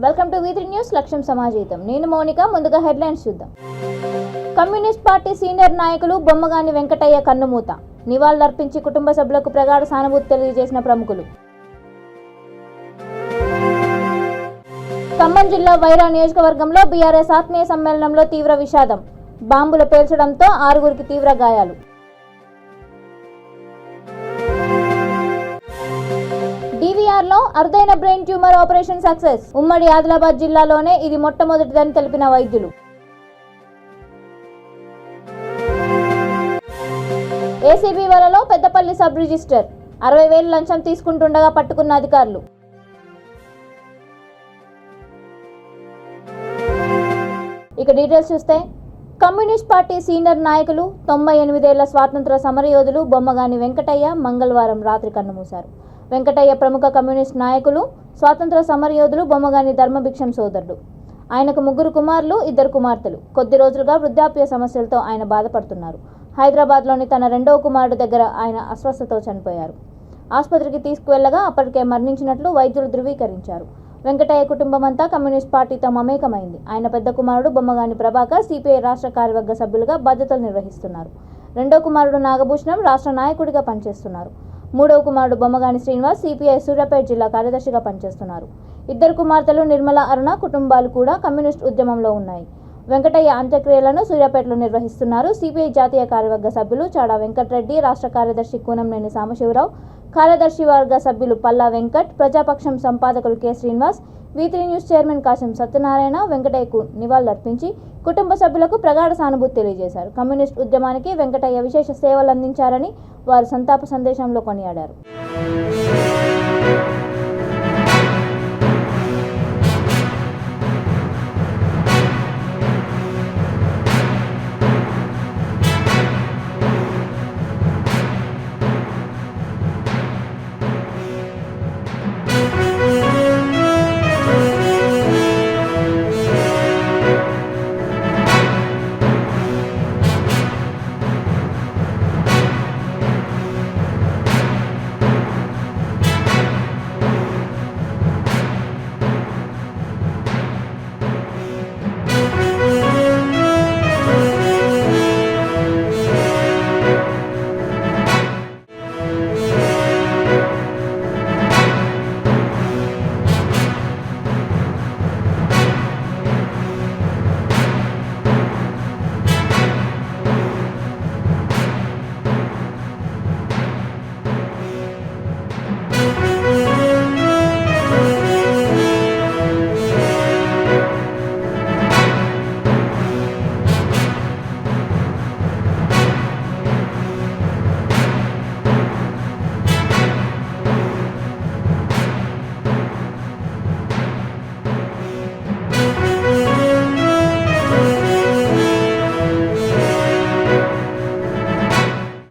Welcome to V3 news లక్ష్యం సమాజీతం. నేను మౌనిక. ముందుగా హెడ్లైన్స్ చూద్దాం. కమ్యూనిస్ట్ పార్టీ సీనియర్ నాయకులు బొమ్మగాని వెంకటయ్య కన్నుమూత. నివాళులర్పించి కుటుంబ సభ్యులకు ప్రగాఢ సానుభూతి తెలియజేసిన ప్రముఖులు. ఖమ్మం జిల్లా వైరా నియోజకవర్గంలో బీఆర్ఎస్ ఆత్మీయ సమ్మేళనంలో తీవ్ర విషాదం. బాంబులు పేల్చడంతో 6గురికి తీవ్ర గాయాలు. DVRలో అరుదైన బ్రెయిన్ ట్యూమర్ ఆపరేషన్ సక్సెస్. ఉమ్మడి ఆదిలాబాద్ జిల్లాలోనే ఇది మొట్టమొదటిదని తెలిపిన వైద్యులు. ఏసీబీ వలలో పెద్దపల్లి సబ్ రిజిస్టర్ 60,000 లంచం తీసుకుంటుండగా పట్టుకున్న అధికారులు. ఇక డీటెయిల్స్ చూస్తే, కమ్యూనిస్ట్ పార్టీ సీనియర్ నాయకులు 98 ఏళ్ల స్వాతంత్ర సమరయోధులు బొమ్మగాని వెంకటయ్య మంగళవారం రాత్రి కన్నుమూశారు. వెంకటయ్య ప్రముఖ కమ్యూనిస్ట్ నాయకులు, స్వాతంత్ర సమరయోధులు బొమ్మగాని ధర్మభిక్షం సోదరుడు. ఆయనకు 3 కుమారులు, 2 కుమార్తెలు. కొద్ది రోజులుగా వృద్ధాప్య సమస్యలతో ఆయన బాధపడుతున్నారు. హైదరాబాద్లోని తన 2వ కుమారుడు దగ్గర ఆయన అస్వస్థతతో చనిపోయారు. ఆసుపత్రికి తీసుకువెళ్లగా అప్పటికే మరణించినట్లు వైద్యులు ధృవీకరించారు. వెంకటయ్య కుటుంబం అంతా కమ్యూనిస్ట్ పార్టీతో మమేకమైంది. ఆయన పెద్ద కుమారుడు బొమ్మగాని ప్రభాకర్ సిపిఐ రాష్ట్ర కార్యవర్గ సభ్యులుగా బాధ్యతలు నిర్వహిస్తున్నారు. 2వ కుమారుడు నాగభూషణం రాష్ట్ర నాయకుడిగా పనిచేస్తున్నారు. 3వ కుమారుడు బొమ్మగాని శ్రీనివాస్ సిపిఐ సూర్యాపేట జిల్లా కార్యదర్శిగా పనిచేస్తున్నారు. 2 కుమార్తెలు నిర్మల, అరుణ కుటుంబాలు కూడా కమ్యూనిస్ట్ ఉద్యమంలో ఉన్నాయి. వెంకటయ్య అంత్యక్రియలను సూర్యాపేటలో నిర్వహిస్తున్నారు. సిపిఐ జాతీయ కార్యవర్గ సభ్యులు చాడా వెంకటరెడ్డి, రాష్ట్ర కార్యదర్శి కూనంనేని సాంబశివరావు, కార్యదర్శి వర్గ సభ్యులు పల్లా వెంకట్, ప్రజాపక్షం సంపాదకులు K Srinivas, V3 news chairman Kasam Satyanarayana వెంకటయ్యకు నివాళులర్పించి కుటుంబ సభ్యులకు ప్రగాఢ సానుభూతి తెలియజేశారు. కమ్యూనిస్ట్ ఉద్యమానికి వెంకటయ్య విశేష సేవలు అందించారని వారు సంతాప సందేశంలో కొనియాడారు.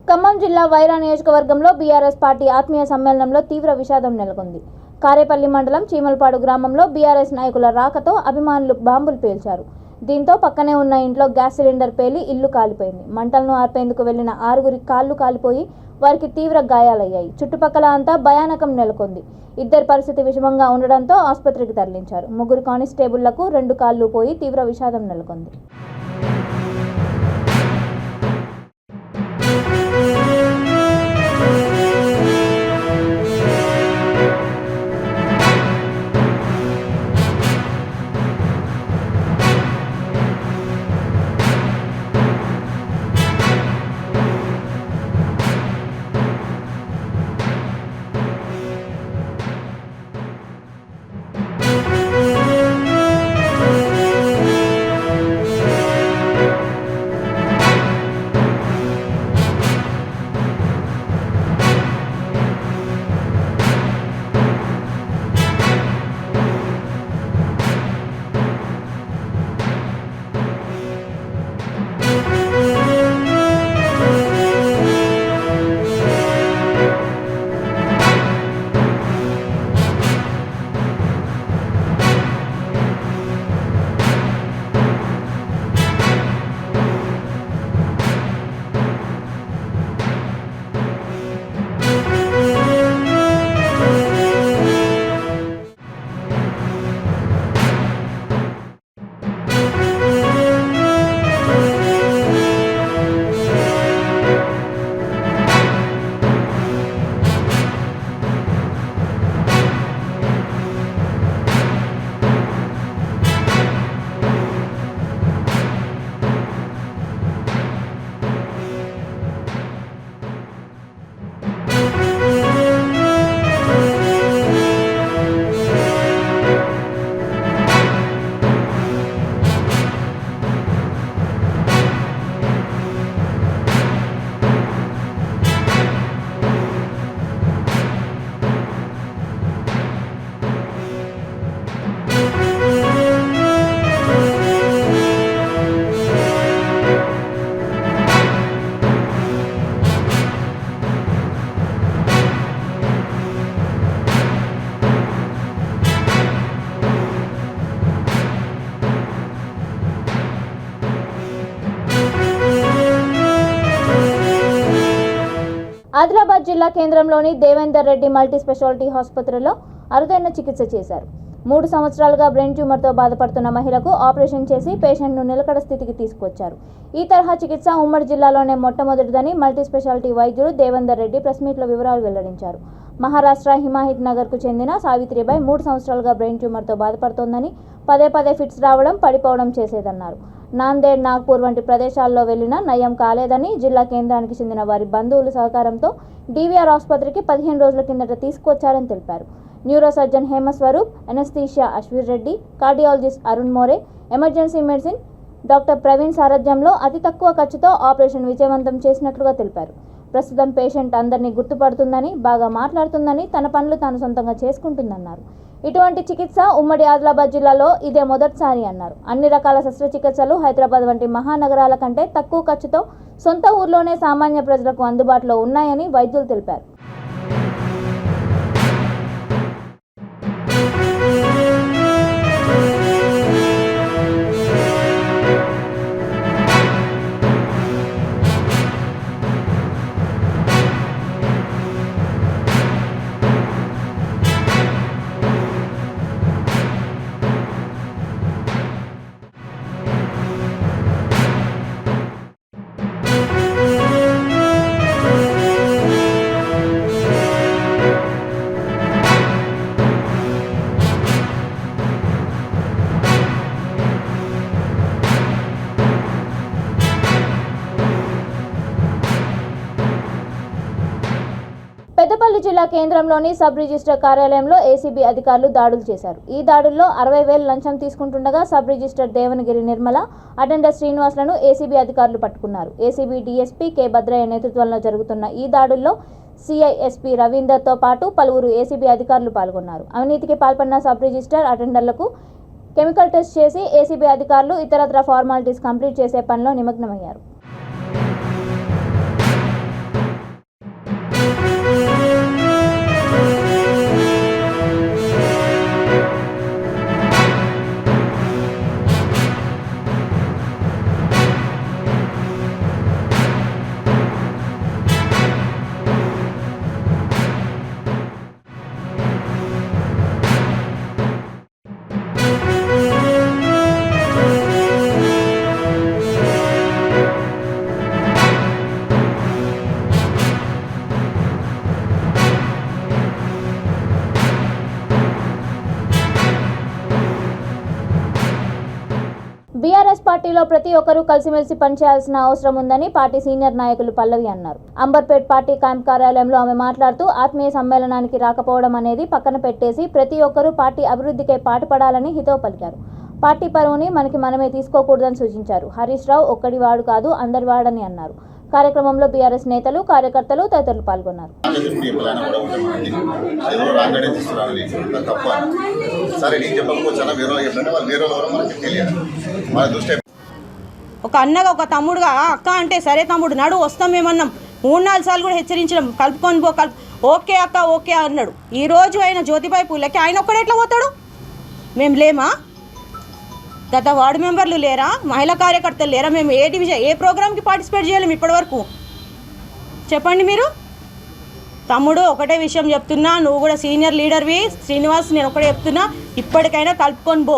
ఖమ్మం జిల్లా వైరా నియోజకవర్గంలో బీఆర్ఎస్ పార్టీ ఆత్మీయ సమ్మేళనంలో తీవ్ర విషాదం నెలకొంది. కారేపల్లి మండలం చీమలపాడు గ్రామంలో బీఆర్ఎస్ నాయకుల రాకతో అభిమానులు బాంబులు పేల్చారు. దీంతో పక్కనే ఉన్న ఇంట్లో గ్యాస్ సిలిండర్ పేలి ఇల్లు కాలిపోయింది. మంటలను ఆర్పేందుకు వెళ్లిన 6గురి కాళ్లు కాలిపోయి వారికి తీవ్ర గాయాలయ్యాయి. చుట్టుపక్కల అంతా భయానకం నెలకొంది. 2 పరిస్థితి విషమంగా ఉండడంతో ఆసుపత్రికి తరలించారు. 3 కానిస్టేబుళ్లకు 2 కాళ్లు పోయి తీవ్ర విషాదం నెలకొంది. జిల్లా కేంద్రంలోని దేవేందర్ రెడ్డి మల్టీ స్పెషాలిటీ ఆసుపత్రిలో అరుదైన చికిత్స చేశారు. 3 సంవత్సరాలుగా బ్రెయిన్ ట్యూమర్తో బాధపడుతున్న మహిళకు ఆపరేషన్ చేసి పేషెంట్ను నిలకడ స్థితికి తీసుకొచ్చారు. ఈ తరహా చికిత్స ఉమ్మడి జిల్లాలోనే మొట్టమొదటిదని మల్టీ స్పెషాలిటీ వైద్యుడు దేవేందర్ రెడ్డి ప్రెస్ మీట్లో వివరాలు వెల్లడించారు. మహారాష్ట్ర హిమాయత్ నగర్కు చెందిన సావిత్రిబాయి 3 సంవత్సరాలుగా బ్రెయిన్ ట్యూమర్తో బాధపడుతోందని, పదే ఫిట్స్ రావడం, పడిపోవడం చేసేదన్నారు. నాందేడ్, నాగ్పూర్ వంటి ప్రదేశాల్లో వెళ్లినా నయం కాలేదని, జిల్లా కేంద్రానికి చెందిన వారి బంధువుల సహకారంతో DVR ఆసుపత్రికి 15 రోజుల కిందట తీసుకొచ్చారని తెలిపారు. Neuro surgeon Hemaswaroop, anaesthesia Ashveer Reddy, cardiologist Arun More, emergency medicine doctor Praveen సారథ్యంలో అతి తక్కువ ఖర్చుతో ఆపరేషన్ విజయవంతం చేసినట్లుగా తెలిపారు. ప్రస్తుతం పేషెంట్ అందరినీ గుర్తుపడుతుందని, బాగా మాట్లాడుతుందని, తన పనులు తాను సొంతంగా చేసుకుంటుందన్నారు. ఇటువంటి చికిత్స ఉమ్మడి ఆదిలాబాద్ జిల్లాలో ఇదే మొదటిసారి అన్నారు. అన్ని రకాల శస్త్రచికిత్సలు హైదరాబాద్ వంటి మహానగరాల కంటే తక్కువ ఖర్చుతో సొంత ఊర్లోనే సామాన్య ప్రజలకు అందుబాటులో ఉన్నాయని వైద్యులు తెలిపారు. పెద్దపల్లి జిల్లా కేంద్రంలోని సబ్ రిజిస్టర్ కార్యాలయంలో ఏసీబీ అధికారులు దాడులు చేశారు. ఈ దాడుల్లో 60,000 లంచం తీసుకుంటుండగా sub register Devanagiri Nirmala, attender శ్రీనివాస్లను ఏసీబీ అధికారులు పట్టుకున్నారు. ఏసీబీ డీఎస్పీ కె భద్రయ్య నేతృత్వంలో జరుగుతున్న ఈ దాడుల్లో సిఐఎస్పీ రవీందర్తో పాటు పలువురు ఏసీబీ అధికారులు పాల్గొన్నారు. అవినీతికి పాల్పడిన సబ్ రిజిస్టర్, అటెండర్లకు కెమికల్ టెస్ట్ చేసి ఏసీబీ అధికారులు ఇతరత్ర ఫార్మాలిటీస్ కంప్లీట్ చేసే పనిలో నిమగ్నమయ్యారు. బీఆర్ఎస్ పార్టీలో ప్రతి ఒక్కరూ కలిసిమెలిసి పనిచేయాల్సిన అవసరం ఉందని పార్టీ సీనియర్ నాయకులు పల్లవి అన్నారు. అంబర్పేట్ పార్టీ క్యాంప్ కార్యాలయంలో ఆమె మాట్లాడుతూ, ఆత్మీయ సమ్మేళనానికి రాకపోవడం అనేది పక్కన పెట్టేసి ప్రతి ఒక్కరూ పార్టీ అభివృద్ధికే పాటుపడాలని హితవు పలికారు. పార్టీ పరువుని మనమే తీసుకోకూడదని సూచించారు. హరీష్ రావు ఒక్కడివాడు కాదు, అందరివాడని అన్నారు. కార్యక్రమంలో బీఆర్ఎస్ నేతలు, కార్యకర్తలు తదితరులు పాల్గొన్నారు. ఒక అన్నగా, ఒక తమ్ముడుగా, అక్క అంటే సరే తమ్ముడు నడు వస్తాం మేమన్నాం. 3-4 సార్లు కూడా హెచ్చరించడం, కలుపుకొని పో ఓకే అక్క ఓకే అన్నాడు. ఈరోజు ఆయన జ్యోతిబాయి పూలకి ఆయన ఒక్కడే ఎట్లా పోతాడు? మేము లేమా? గత వార్డు మెంబర్లు లేరా? మహిళా కార్యకర్తలు లేరా? మేము ఏ డివిజన్, ఏ ప్రోగ్రామ్కి పార్టిసిపేట్ చేయలేము ఇప్పటివరకు? చెప్పండి మీరు. తమ్ముడు ఒకటే విషయం చెప్తున్నా, నువ్వు కూడా సీనియర్ లీడర్వి శ్రీనివాస్, నేను ఒకటే చెప్తున్నా, ఇప్పటికైనా కలుపుకొని పో.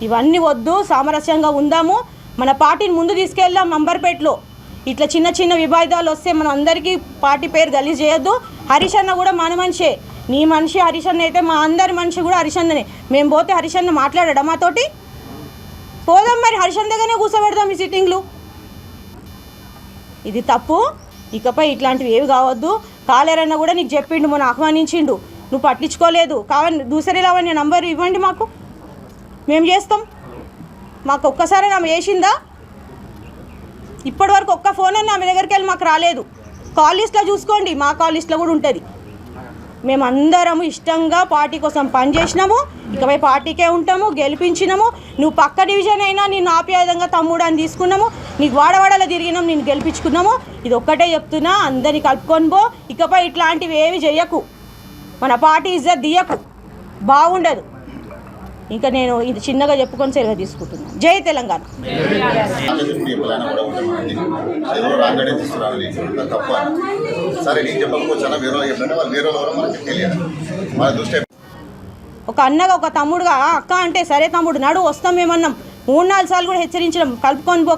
ఇవన్నీ వద్దు, సామరస్యంగా ఉందాము, మన పార్టీని ముందు తీసుకెళ్దాం. అంబర్పేటలో ఇట్లా చిన్న విభేదాలు వస్తే మనం అందరికీ పార్టీ పేరు గలీజ్ చేయొద్దు. హరీష్ అన్న కూడా మన మనిషే, నీ మనిషి హరీష్ అన్న అయితే మా అందరి మనిషి కూడా హరీష్ అన్ననే. మేము పోతే హరీష్ అన్న మాట్లాడాడా మాతోటి? పోదాం మరి, హరీష్ అన్న దగ్గరనే కూర్చోబెడదాం ఈ సిట్టింగ్లు. ఇది తప్పు. ఇకపై ఇట్లాంటివి ఏవి కావద్దు. కాలేరన్న కూడా నీకు చెప్పిండు, మొన్న ఆహ్వానించిండు, నువ్వు పట్టించుకోలేదు. కావాలి దూసరి లావణ్య నంబర్ ఇవ్వండి మాకు, మేము చేస్తాం. మాకు ఒక్కసారి ఆమె చేసిందా? ఇప్పటివరకు ఒక్క ఫోన్ అన్న ఆమె దగ్గరికి వెళ్ళి మాకు రాలేదు. కాల్ లిస్ట్లో చూసుకోండి, మా కాల్ లిస్ట్లో కూడా ఉంటుంది. మేమందరము ఇష్టంగా పార్టీ కోసం పనిచేసినాము, ఇకపై పార్టీకే ఉంటాము, గెలిపించినాము. నువ్వు పక్క డివిజన్ అయినా నేను ఆప్యాయంగా తమ్ముడు అని తీసుకున్నాము, నీకు వాడవాడలో తిరిగినాము, నేను గెలిపించుకున్నాము. ఇది ఒక్కటే చెప్తున్నా, అందరినీ కలుపుకొని పో. ఇకపై ఇట్లాంటివి ఏవి చెయ్యకు, మన పార్టీ ఇజ్జత్ దియ్యకు, బాగుండదు. ఇంకా నేను ఇది చిన్నగా చెప్పుకొని సెలవు తీసుకుంటున్నాను. జై తెలంగాణ. ఒక అన్నగా ఒక తమ్ముడుగా అక్క అంటే సరే తమ్ముడు నడు వస్తాం మేమన్నాం. 3-4 సార్లు కూడా హెచ్చరించడం కలుపుకొని పో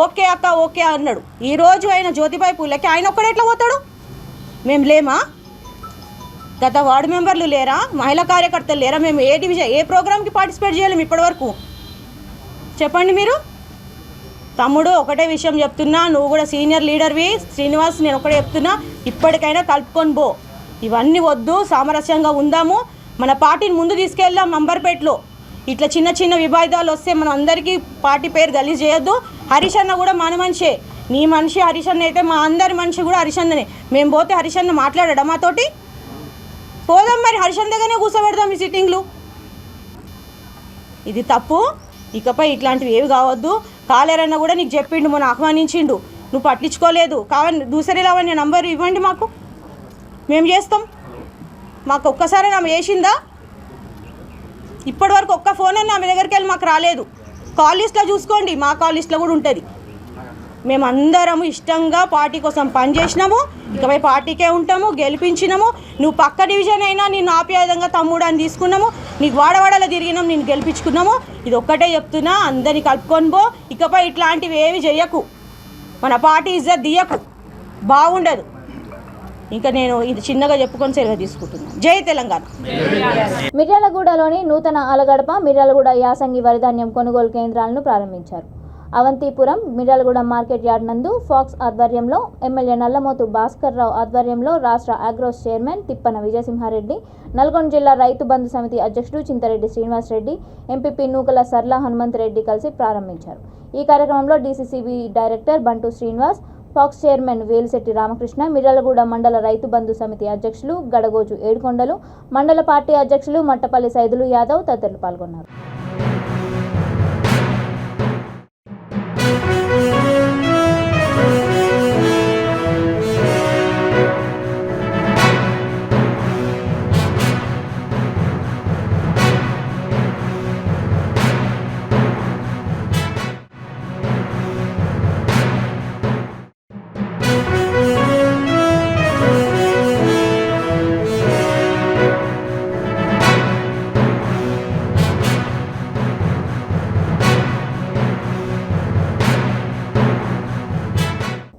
ఓకే అక్క ఓకే అన్నాడు. ఈరోజు ఆయన జ్యోతిబాయి పూలకి ఆయన ఒక్కడే ఎట్లా పోతాడు? మేము లేమా? గత వార్డు మెంబర్లు లేరా? మహిళా కార్యకర్తలు లేరా? మేము ఏ డివిజన్ ఏ ప్రోగ్రామ్కి పార్టిసిపేట్ చేయలేము ఇప్పటివరకు? చెప్పండి మీరు. తమ్ముడు ఒకటే విషయం చెప్తున్నా, నువ్వు కూడా సీనియర్ లీడర్వి శ్రీనివాస్, నేను ఒకటే చెప్తున్నా, ఇప్పటికైనా కలుపుకొని పో. ఇవన్నీ వద్దు, సామరస్యంగా ఉందాము, మన పార్టీని ముందు తీసుకెళ్దాం. నంబర్పేటలో ఇట్లా చిన్న చిన్న విభేదాలు వస్తే మనం అందరికీ పార్టీ పేరు గలీజ్ చేయొద్దు. హరీష్ అన్న కూడా మన మనిషే, నీ మనిషి హరీష్ అన్న అయితే మా అందరి మనిషి కూడా హరీష్ అన్ననే. మేము పోతే హరీష్ అన్న మాట్లాడాడా మాతోటి? పోదాం మరి, హరీష్ అన్న దగ్గరనే కూర్చోబెడదాం ఈ సిట్టింగ్లు. ఇది తప్పు. ఇకపై ఇట్లాంటివి ఏవి కావద్దు. కాలేరన్న కూడా నీకు చెప్పిండు, మొన్న ఆహ్వానించిండు, నువ్వు పట్టించుకోలేదు. కావాలి దూసరి లావణ్య నంబర్ ఇవ్వండి మాకు, మేము చేస్తాం. మాకు ఒక్కసారి ఆమె వేసిందా? ఇప్పటివరకు ఒక్క ఫోన్ అన్న ఆమె దగ్గరికి వెళ్ళి మాకు రాలేదు. కాల్ లిస్ట్లో చూసుకోండి, మా కాల్ లిస్ట్లో కూడా ఉంటుంది. మేమందరము ఇష్టంగా పార్టీ కోసం పనిచేసినాము, ఇకపై పార్టీకే ఉంటాము, గెలిపించినాము. నువ్వు పక్క డివిజన్ అయినా నేను ఆప్యాయంగా తమ్ముడు అని తీసుకున్నాము, నీకు వాడవాడలో తిరిగినాము, నేను గెలిపించుకున్నాము. ఇది ఒక్కటే చెప్తున్నా, అందరినీ కలుపుకొని పో. ఇకపై ఇట్లాంటివి ఏవి చెయ్యకు, మన పార్టీ ఇజ్జత్ దియ్యకు, బాగుండదు. ఇంకా నేను ఇది చిన్నగా చెప్పుకొని సెలవు తీసుకుంటున్నాను. జై తెలంగాణ. మిర్యాలగూడలోని నూతన ఆలగడప మిర్యాలగూడ యాసంగి వరిధాన్యం కొనుగోలు కేంద్రాలను ప్రారంభించారు. అవంతిపురం మిర్యాలగూడ మార్కెట్ యార్డ్ నందు ఫాక్స్ ఆధ్వర్యంలో, ఎమ్మెల్యే నల్లమోతు భాస్కర్ రావు ఆధ్వర్యంలో రాష్ట్ర అగ్రోస్ చైర్మన్ తిప్పన విజయసింహారెడ్డి, నల్గొండ జిల్లా రైతు బంధు సమితి అధ్యక్షుడు చింతరెడ్డి శ్రీనివాసరెడ్డి, ఎంపీపీ నూకల సర్ల హనుమంతరెడ్డి కలిసి ప్రారంభించారు. ఈ కార్యక్రమంలో డీసీసీబీ డైరెక్టర్ బంటు శ్రీనివాస్, ఫాక్స్ చైర్మన్ వేలిశెట్టి రామకృష్ణ, మిర్యాలగూడ మండల రైతు బంధు సమితి అధ్యక్షులు గడగోజు ఏడుకొండలు, మండల పార్టీ అధ్యక్షులు మట్టపల్లి సైదులు యాదవ్ తదితరులు పాల్గొన్నారు.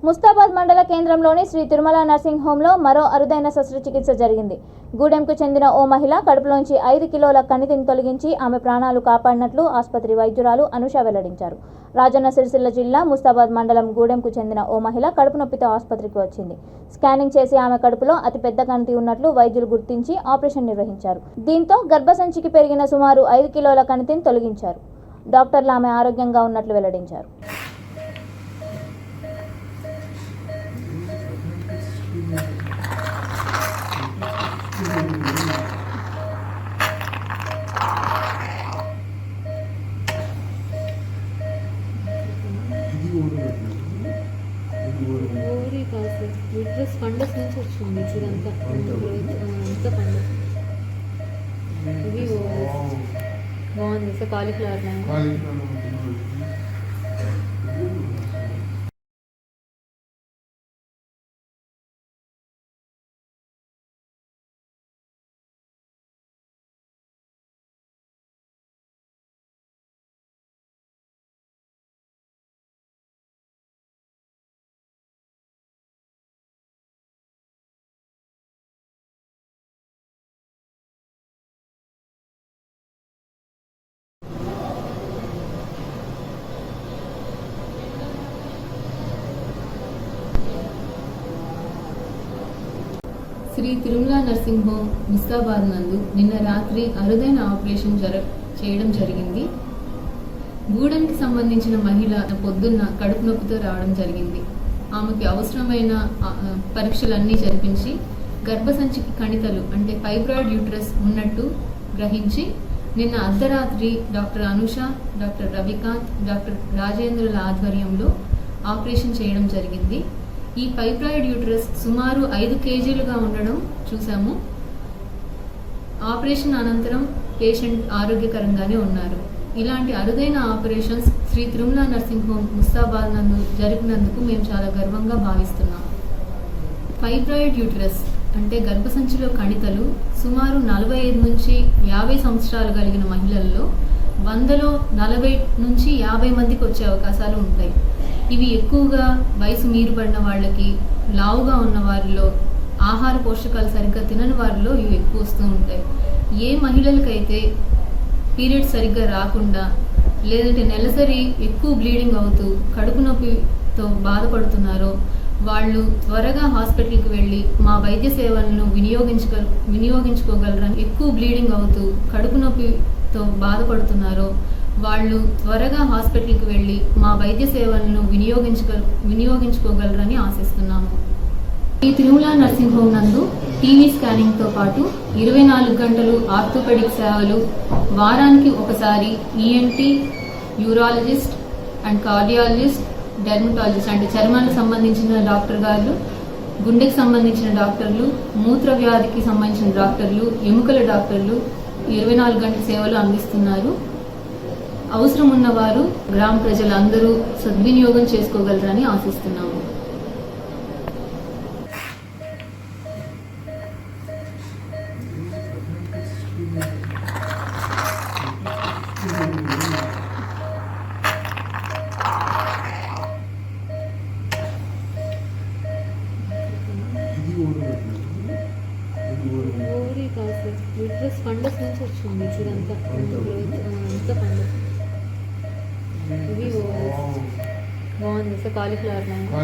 ముస్తాబాద్ మండల కేంద్రంలోని శ్రీ తిరుమల నర్సింగ్ హోంలో మరో అరుదైన శస్త్రచికిత్స జరిగింది. గూడెంకు చెందిన ఓ మహిళ కడుపులోంచి 5 కిలోల కణితిని తొలగించి ఆమె ప్రాణాలు కాపాడినట్లు ఆసుపత్రి వైద్యురాలు అనుష వెల్లడించారు. రాజన్న సిరిసిల్ల జిల్లా ముస్తాబాద్ మండలం గూడెంకు చెందిన ఓ మహిళ కడుపు నొప్పితో ఆసుపత్రికి వచ్చింది. స్కానింగ్ చేసి ఆమె కడుపులో అతిపెద్ద కణితి ఉన్నట్లు వైద్యులు గుర్తించి ఆపరేషన్ నిర్వహించారు. దీంతో గర్భసంచికి పెరిగిన సుమారు 5 కిలోల కణితిని తొలగించారు. డాక్టర్లు ఆమె ఆరోగ్యంగా ఉన్నట్లు వెల్లడించారు. యూట్రస్ ఫండస్ నుంచి వచ్చింది ఇదంతా అంతా ఫండస్. ఇది బాగుంది sir, cauliflower Shri Tirumala nursing home Mustabad నందు నిన్న రాత్రి అరుదైన ఆపరేషన్ చేయడం జరిగింది. గూడెంకి సంబంధించిన మహిళ పొద్దున్న కడుపు నొప్పితో రావడం జరిగింది. ఆమెకి అవసరమైన పరీక్షలన్నీ జరిపించి గర్భసంచికి కణితలు అంటే ఫైబ్రాయిడ్ యూట్రస్ ఉన్నట్టు గ్రహించి నిన్న అర్ధరాత్రి doctor Anusha, doctor Ravikanth, doctor రాజేంద్రుల ఆధ్వర్యంలో ఆపరేషన్ చేయడం జరిగింది. ఈ ఫైబ్రాయిడ్ యూట్రస్ సుమారు 5 కేజీలుగా ఉండడం చూసాము. ఆపరేషన్ అనంతరం పేషెంట్ ఆరోగ్యకరంగానే ఉన్నారు. ఇలాంటి అరుదైన operations Shri Tirumala nursing home Mustabad నందు జరిపినందుకు మేము చాలా గర్వంగా భావిస్తున్నాం. ఫైబ్రాయిడ్ యూటరస్ అంటే గర్భసంచిలో కణితలు సుమారు 45 నుంచి 50 సంవత్సరాలు కలిగిన మహిళల్లో 100లో 40 నుంచి 50 మందికి వచ్చే అవకాశాలు ఉంటాయి. ఇవి ఎక్కువగా వయసు మీరుపడిన వాళ్ళకి, లావుగా ఉన్న వారిలో, ఆహార పోషకాలు సరిగ్గా తినని వారిలో ఇవి ఎక్కువ వస్తూ ఉంటాయి. ఏ మహిళలకైతే పీరియడ్స్ సరిగ్గా రాకుండా, లేదంటే నెలసరి ఎక్కువ బ్లీడింగ్ అవుతూ కడుపు నొప్పితో బాధపడుతున్నారో వాళ్ళు త్వరగా హాస్పిటల్కి వెళ్ళి మా వైద్య సేవలను వినియోగించుకోగలరని, ఎక్కువ బ్లీడింగ్ అవుతూ కడుపు నొప్పితో బాధపడుతున్నారో వాళ్ళు త్వరగా హాస్పిటల్కి వెళ్ళి మా వైద్య సేవలను వినియోగించుకోగలరని ఆశిస్తున్నాము. ఈ తిరుమల నర్సింగ్ హోమ్ నందు టీవీ స్కానింగ్తో పాటు 24 గంటలు ఆర్థోపెడిక్ సేవలు, వారానికి ఒకసారి ENT, urologist and cardiologist, dermatologist అంటే చర్మానికి సంబంధించిన డాక్టర్ గారు, గుండెకి సంబంధించిన డాక్టర్లు, మూత్ర వ్యాధికి సంబంధించిన డాక్టర్లు, ఎముకల డాక్టర్లు 24 గంటల సేవలు అందిస్తున్నారు. అవసరం ఉన్నవారు గ్రామ ప్రజలందరూ సద్వినియోగం చేసుకోగలరని ఆశిస్తున్నాము. ఓవరీ కాదు సార్, యూట్రస్ ఫండస్ నుంచి వచ్చింది ఇదంతా అంతా ఫండస్. ఇది ఓవరీస్ బాగుంది సార్, కాలీఫ్లవర్ లాగా.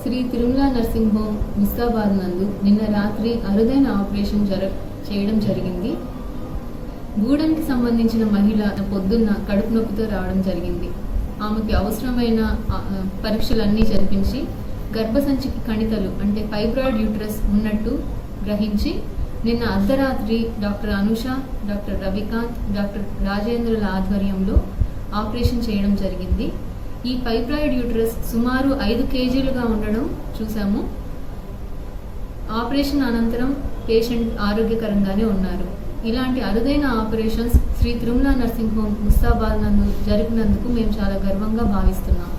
శ్రీ తిరుమల నర్సింగ్ హోమ్ ముస్తాబాద్ నందు నిన్న రాత్రి అరుదైన ఆపరేషన్ చేయడం జరిగింది. గూడెంకి సంబంధించిన మహిళ పొద్దున్న కడుపు నొప్పితో రావడం జరిగింది. ఆమెకి అవసరమైన పరీక్షలన్నీ జరిపించి గర్భసంచికి కణితలు అంటే ఫైబ్రాయిడ్ యూటరస్ ఉన్నట్టు గ్రహించి నిన్న అర్ధరాత్రి doctor Anusha, doctor Ravikanth, doctor రాజేంద్రుల ఆధ్వర్యంలో ఆపరేషన్ చేయడం జరిగింది. ఈ ఫైబ్రాయిడ్ యూటరస్ సుమారు 5 కేజీలుగా ఉండడం చూసాము. ఆపరేషన్ అనంతరం పేషెంట్ ఆరోగ్యకరంగానే ఉన్నారు. ఇలాంటి అరుదైన operations Shri Tirumala nursing home Mustabad నందు జరిపినందుకు మేము చాలా గర్వంగా భావిస్తున్నాం.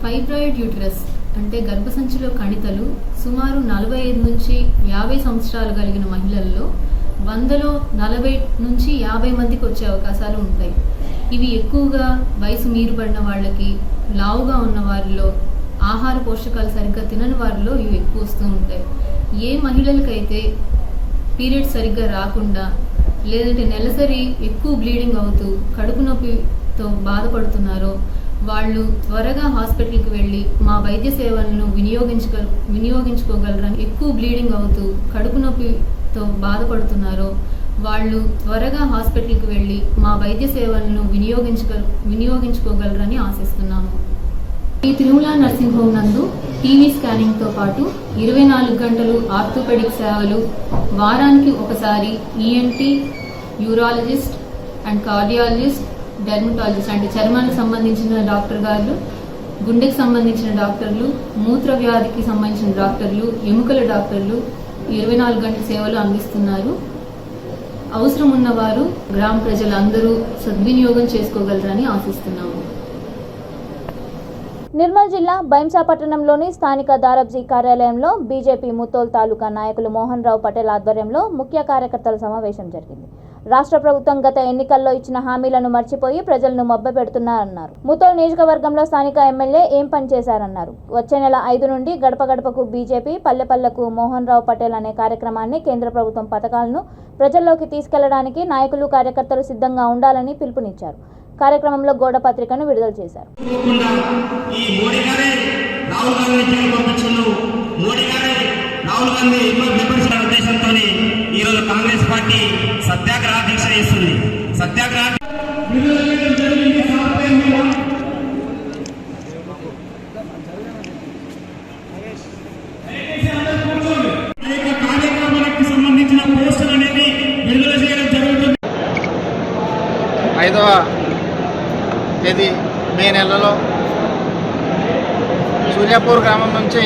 ఫైబ్రాయిడ్ యూటరస్ అంటే గర్భసంచిలో కణితలు సుమారు 45 నుంచి 50 సంవత్సరాలు కలిగిన మహిళల్లో 100లో 40 నుంచి 50 మందికి వచ్చే అవకాశాలు ఉంటాయి. ఇవి ఎక్కువగా వయసు మీరుపడిన వాళ్ళకి, లావుగా ఉన్న వారిలో, ఆహార పోషకాలు సరిగ్గా తినని వారిలో ఇవి ఎక్కువ వస్తూ ఉంటాయి. ఏ మహిళలకైతే పీరియడ్స్ సరిగ్గా రాకుండా, లేదంటే నెలసరి ఎక్కువ బ్లీడింగ్ అవుతూ కడుపు నొప్పితో బాధపడుతున్నారో వాళ్ళు త్వరగా హాస్పిటల్కి వెళ్ళి మా వైద్య సేవలను వినియోగించుకోగలరని, ఎక్కువ బ్లీడింగ్ అవుతూ కడుపు నొప్పితో బాధపడుతున్నారో వాళ్ళు త్వరగా హాస్పిటల్కి వెళ్ళి మా వైద్య సేవలను వినియోగించుకోగలరని ఆశిస్తున్నాము. ఈ తిరుమల నర్సింగ్ హోమ్ నందు టీవీ స్కానింగ్తో పాటు 24 గంటలు ఆర్థోపెడిక్ సేవలు, వారానికి ఒకసారి ENT, urologist and cardiologist, dermatologist అంటే చర్మానికి సంబంధించిన డాక్టర్ గారు, గుండెకి సంబంధించిన డాక్టర్లు, మూత్ర వ్యాధికి సంబంధించిన డాక్టర్లు, ఎముకల డాక్టర్లు 24 గంటల సేవలు అందిస్తున్నారు. అవసరం ఉన్నవారు గ్రామ ప్రజలందరూ సద్వినియోగం చేసుకోగలరని ఆశిస్తున్నాము. నిర్మల్ జిల్లా బైంసా పట్టణంలోని స్థానిక దారబ్జీ కార్యాలయంలో బీజేపీ ముతోల్ తాలూకా నాయకులు మోహన్ రావు పటేల్ ఆధ్వర్యంలో ముఖ్య కార్యకర్తల సమావేశం జరిగింది. రాష్ట్ర ప్రభుత్వం గత ఎన్నికల్లో ఇచ్చిన హామీలను మర్చిపోయి ప్రజలను మభ్యపెడుతున్నారన్నారు. ముతోల్ నియోజకవర్గంలో స్థానిక ఎమ్మెల్యే ఏం పని చేశారన్నారు. వచ్చే నెల 5 నుండి గడప గడపకు బీజేపీ, పల్లెపల్లెకు మోహన్ రావు పటేల్ అనే కార్యక్రమాన్ని కేంద్ర ప్రభుత్వం పథకాలను ప్రజల్లోకి తీసుకెళ్లడానికి నాయకులు, కార్యకర్తలు సిద్ధంగా ఉండాలని పిలుపునిచ్చారు. కార్యక్రమంలో గోడ పత్రికను విడుదల చేశారు. రాహుల్ గాంధీ జైలు పంపించిండు. మోడీ గారే రాహుల్ గాంధీ విమర్శించిన ఉద్దేశంతో ఈరోజు కాంగ్రెస్ పార్టీ సత్యాగ్రహ దీక్ష చేస్తుంది. సత్యాగ్రహ కార్యక్రమాలకు సంబంధించిన పోస్టర్ అనేది విడుదల చేయడం జరుగుతుంది. 5వ తేదీ మే నెలలో సూర్యాపూర్ గ్రామం నుంచి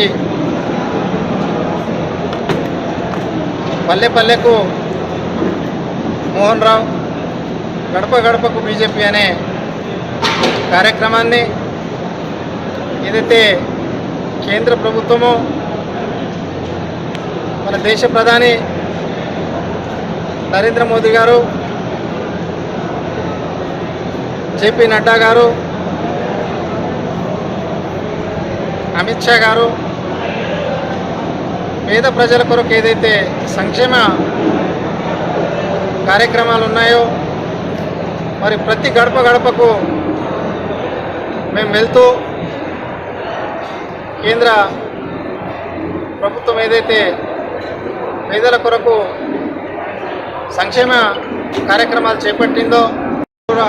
పల్లె పల్లెకు మోహన్ రావు, గడప గడపకు బీజేపీ అనే కార్యక్రమాన్ని ఏదైతే కేంద్ర ప్రభుత్వమో మన దేశ ప్రధాని నరేంద్ర మోదీ గారు, జేపీ నడ్డా గారు, అమిత్ షా గారు పేద ప్రజల కొరకు ఏదైతే సంక్షేమ కార్యక్రమాలు ఉన్నాయో మరి ప్రతి గడప గడపకు మేము వెళ్తూ కేంద్ర ప్రభుత్వం ఏదైతే పేదల కొరకు సంక్షేమ కార్యక్రమాలు చేపట్టిందో కూడా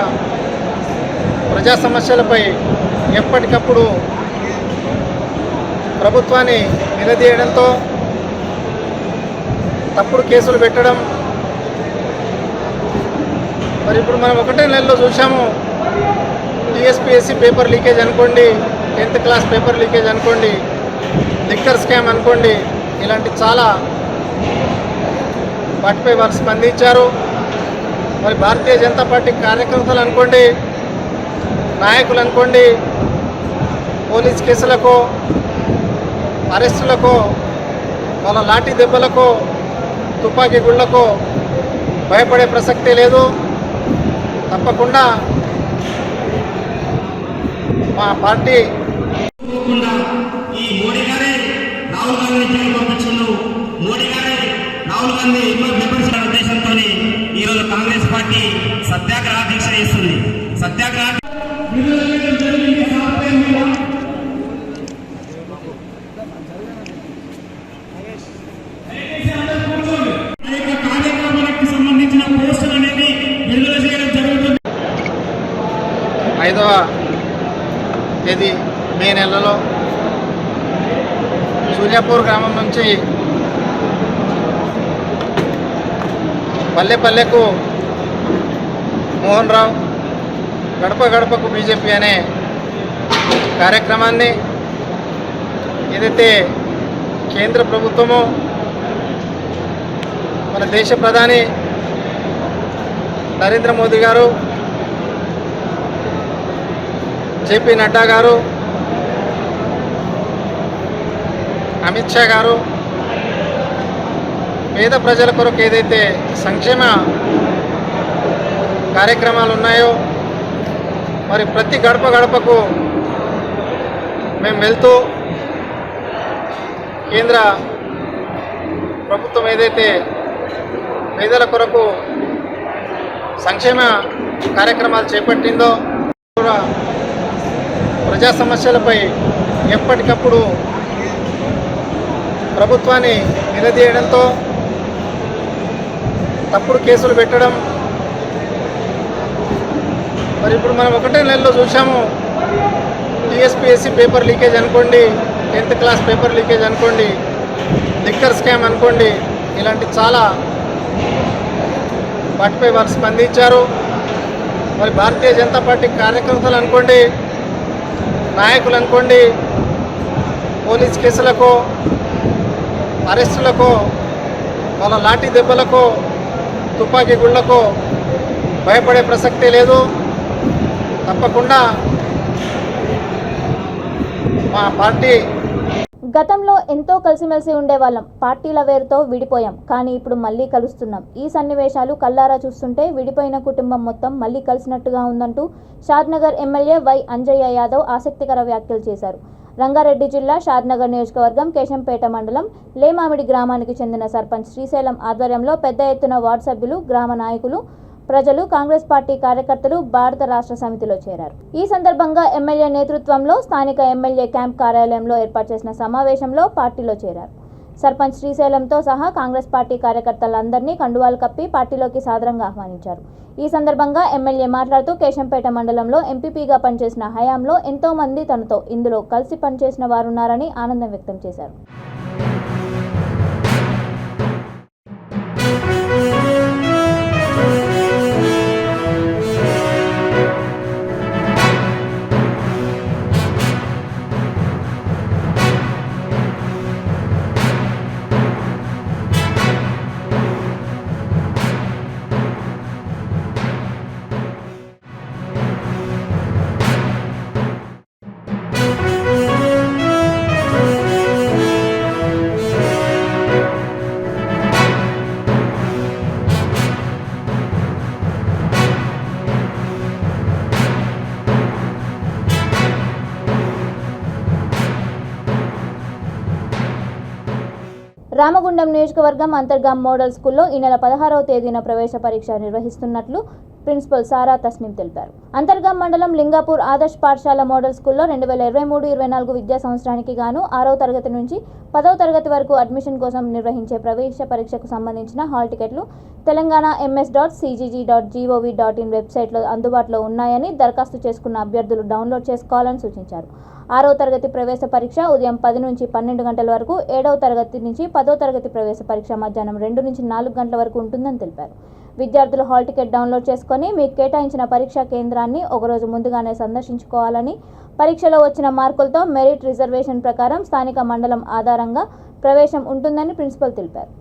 ప్రజా సమస్యలపై ఎప్పటికప్పుడు ప్రభుత్వాన్ని నిలదీయడంతో తప్పుడు కేసులు పెట్టడం, మరి ఇప్పుడు మనం ఒకటే నెలలో చూసాము. టీఎస్పీఎస్సీ పేపర్ లీకేజ్ అనుకోండి, 10th క్లాస్ పేపర్ లీకేజ్ అనుకోండి, లిక్కర్ స్కామ్ అనుకోండి, ఇలాంటి చాలా వాటిపై వారు స్పందించారు. మరి భారతీయ జనతా పార్టీ కార్యకర్తలు అనుకోండి, నాయకులు అనుకోండి, పోలీస్ కేసులకు, అరెస్టులకు, వాళ్ళ లాఠీ దెబ్బలకు, తుపాకీ గుళ్లకు భయపడే ప్రసక్తే లేదు. తప్పకుండా మా పార్టీ ఈ మోడీ గారే రాహుల్ గాంధీ జైలు పంపించిండు. మోడీ గారే రాహుల్ గాంధీ విమర్శించిన ఉద్దేశంతో ఈరోజు కాంగ్రెస్ పార్టీ సత్యాగ్రహ దీక్ష చేస్తుంది. సత్యాగ్రహ కార్యక్రమాలకు సంబంధించిన పోస్టర్ అనేది విడుదల చేయడం జరుగుతుంది. 5వ తేదీ మే నెలలో సూర్యాపూర్ గ్రామం నుంచి పల్లె పల్లెకు మోహన్ రావు, గడప గడపకు బీజేపీ అనే కార్యక్రమాన్ని ఏదైతే కేంద్ర ప్రభుత్వమో మన దేశ ప్రధాని నరేంద్ర మోదీ గారు, జేపీ నడ్డా గారు, అమిత్ షా గారు పేద ప్రజల కొరకు ఏదైతే సంక్షేమ కార్యక్రమాలు ఉన్నాయో మరి ప్రతి గడప గడపకు మేము వెళ్తూ కేంద్ర ప్రభుత్వం ఏదైతే పేదల కొరకు సంక్షేమ కార్యక్రమాలు చేపట్టిందో కూడా ప్రజా సమస్యలపై ఎప్పటికప్పుడు ప్రభుత్వాన్ని నిలదీయడంతో తప్పుడు కేసులు పెట్టడం, మరి ఇప్పుడు మనం ఒకటే నెలలో చూసాము. టీఎస్పీఎస్సీ పేపర్ లీకేజ్ అనుకోండి, 10th క్లాస్ పేపర్ లీకేజ్ అనుకోండి, లిక్కర్ స్కామ్ అనుకోండి, ఇలాంటి చాలా వాటిపై వారు స్పందించారు. మరి భారతీయ జనతా పార్టీ కార్యకర్తలు అనుకోండి, నాయకులు అనుకోండి, పోలీస్ కేసులకు, అరెస్టులకు, వాళ్ళ లాఠీ దెబ్బలకు, తుపాకీ గుళ్లకు భయపడే ప్రసక్తే లేదు. తప్పకుండా మా పార్టీ గతంలో ఎంతో కలిసిమెలిసి ఉండేవాళ్ళం, పార్టీల వేరుతో విడిపోయాం, కానీ ఇప్పుడు మళ్ళీ కలుస్తున్నాం. ఈ సన్నివేశాలు కల్లారా చూస్తుంటే విడిపోయిన కుటుంబం మొత్తం మళ్ళీ కలిసినట్టుగా ఉందంటూ షాద్నగర్ ఎమ్మెల్యే వై అంజయ్య యాదవ్ ఆసక్తికర వ్యాఖ్యలు చేశారు. రంగారెడ్డి జిల్లా షాద్నగర్ నియోజకవర్గం కేశంపేట మండలం లేమామిడి గ్రామానికి చెందిన సర్పంచ్ శ్రీశైలం ఆధ్వర్యంలో పెద్ద ఎత్తున వార్డు సభ్యులు, గ్రామ నాయకులు, ప్రజలు, కాంగ్రెస్ పార్టీ కార్యకర్తలు భారత రాష్ట్ర సమితిలో చేరారు. ఈ సందర్భంగా ఎమ్మెల్యే నేతృత్వంలో స్థానిక ఎమ్మెల్యే క్యాంప్ కార్యాలయంలో ఏర్పాటు చేసిన సమావేశంలో పార్టీలో చేరారు. సర్పంచ్ శ్రీశైలంతో సహా కాంగ్రెస్ పార్టీ కార్యకర్తలందరినీ కండువాలు కప్పి పార్టీలోకి సాదరంగా ఆహ్వానించారు. ఈ సందర్భంగా ఎమ్మెల్యే మాట్లాడుతూ కేశంపేట మండలంలో ఎంపీపీగా పనిచేసిన హయాంలో ఎంతో మంది తనతో ఇందులో కలిసి పనిచేసిన వారున్నారని ఆనందం వ్యక్తం చేశారు. రామగుండం నియోజకవర్గం అంతర్గాం మోడల్ స్కూల్లో ఈ నెల 16వ తేదీన ప్రవేశ పరీక్ష నిర్వహిస్తున్నట్లు ప్రిన్సిపల్ సారా తస్నిం తెలిపారు. అంతర్గాం మండలం లింగాపూర్ ఆదర్శ్ పాఠశాల మోడల్ స్కూల్లో 2023-24 విద్యా సంవత్సరానికి గాను 6వ తరగతి నుంచి 10వ తరగతి వరకు అడ్మిషన్ కోసం నిర్వహించే ప్రవేశ పరీక్షకు సంబంధించిన హాల్ టికెట్లు తెలంగాణ ms.cgg.gov.in వెబ్సైట్లో అందుబాటులో ఉన్నాయని, దరఖాస్తు చేసుకున్న అభ్యర్థులు డౌన్లోడ్ చేసుకోవాలని సూచించారు. 6వ తరగతి ప్రవేశ పరీక్ష ఉదయం 10 నుంచి 12 గంటల వరకు, 7వ తరగతి నుంచి 10వ తరగతి ప్రవేశ పరీక్ష మధ్యాహ్నం 2 నుంచి 4 గంటల వరకు ఉంటుందని తెలిపారు. విద్యార్థులు హాల్ టికెట్ డౌన్లోడ్ చేసుకొని మీకు కేటాయించిన పరీక్షా కేంద్రాన్ని ఒకరోజు ముందుగానే సందర్శించుకోవాలని, పరీక్షలో వచ్చిన మార్కులతో మెరిట్ రిజర్వేషన్ ప్రకారం స్థానిక మండలం ఆధారంగా ప్రవేశం ఉంటుందని ప్రిన్సిపల్ తెలిపారు.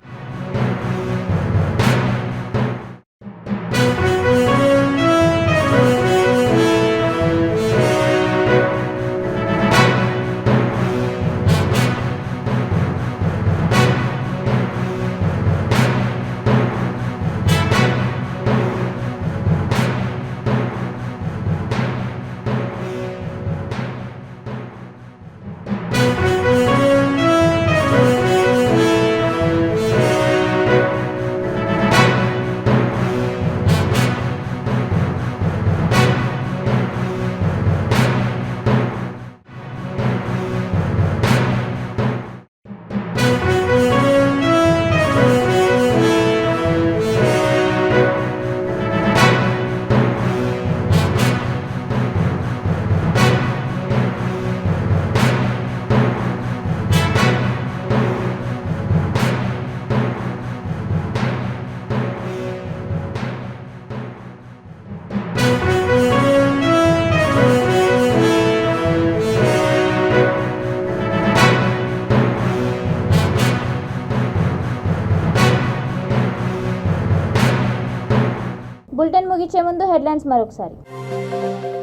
బులెటిన్ ముగించే ముందు హెడ్లైన్స్ మరొకసారి.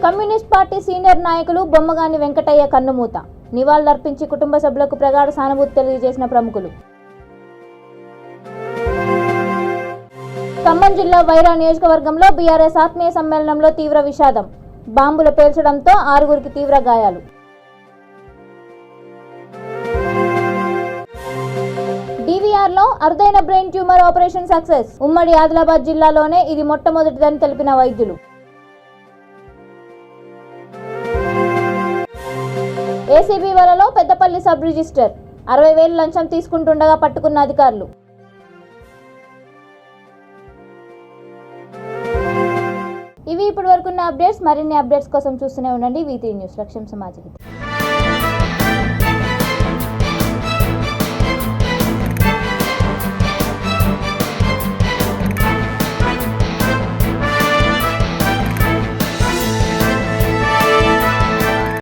కమ్యూనిస్ట్ పార్టీ సీనియర్ నాయకులు బొమ్మగాని వెంకటయ్య కన్నుమూత, నివాళులర్పించి కుటుంబ సభ్యులకు ప్రగాఢ సానుభూతి తెలియజేసిన ప్రముఖులు. ఖమ్మం జిల్లా వైరా నియోజకవర్గంలో బీఆర్ఎస్ ఆత్మీయ సమ్మేళనంలో తీవ్ర విషాదం, బాంబులు పేల్చడంతో 6గురికి తీవ్ర గాయాలు. DVRలో అరుదైన బ్రెయిన్ ట్యూమర్ ఆపరేషన్ సక్సెస్, ఉమ్మడి ఆదిలాబాద్ జిల్లాలోనే ఇది మొట్టమొదటిదని తెలిపిన వైద్యులు. ఏసీబీ వలలో పెద్దపల్లి సబ్ రిజిస్టర్ 60,000 లంచం తీసుకుంటుండగా పట్టుకున్న అధికారులు. ఇవి ఇప్పటి వరకున్న అప్డేట్స్. మరిన్ని అప్డేట్స్ కోసం చూస్తూనే ఉండండి V3 న్యూస్. లక్ష్యం సమాజం.